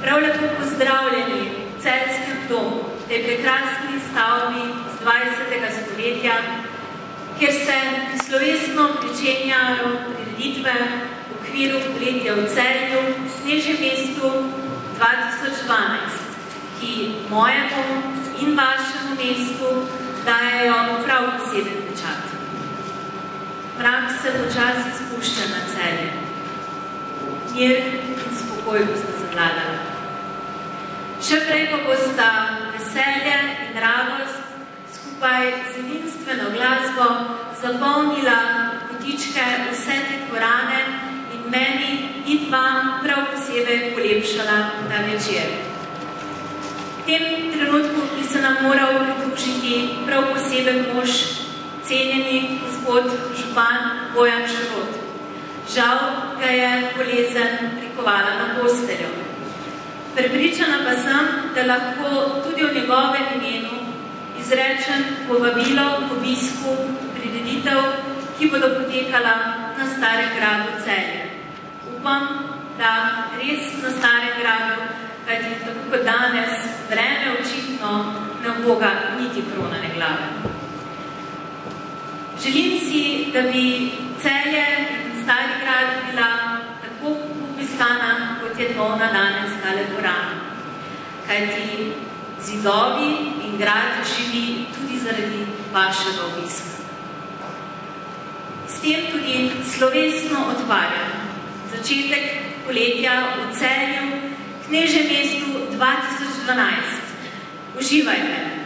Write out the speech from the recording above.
Prav lepo pozdravljeni v Celjskem domu, tej prekrasni stavbi z 20. stoletja, kjer se slovesno pričenjajo prireditve v okviru Poletja v Celju, Knežjem mestu 2012, ki mojemu in vašemu mestu dajejo prav poseben pečat. Mrak se počasi spušča na Celje. Mir in spokoj bosta zavladala. Še prej pa bosta veselje in radost skupaj z edinstveno glasbo zapolnila kotičke vse te dvorane in meni in vam prav posebej polepšala ta večer. V tem trenutku bi se nam moral pridružiti prav poseben mož, cenjeni gospod župan Bojan Šrot. Žal ga je bolezen prikovala na posteljo. Prepričana pa sem, da lahko tudi v njegovem imenu izrečem povabilo k obisku prireditev, ki bodo potekala na Starem gradu Celje. Upam, da res na Starem gradu, kajti tako kot danes vreme očitno ne uboga niti kronane glave. Želim si, da bi Celje in Stari grad bila tako obiskana, kot je polna danes tale dvorana. Kajti zidovi in grad živi tudi zaradi vašega obiska. S tem tudi slovesno otvarjam začetek poletja v Celju, Knežjem mestu 2012. Uživajte!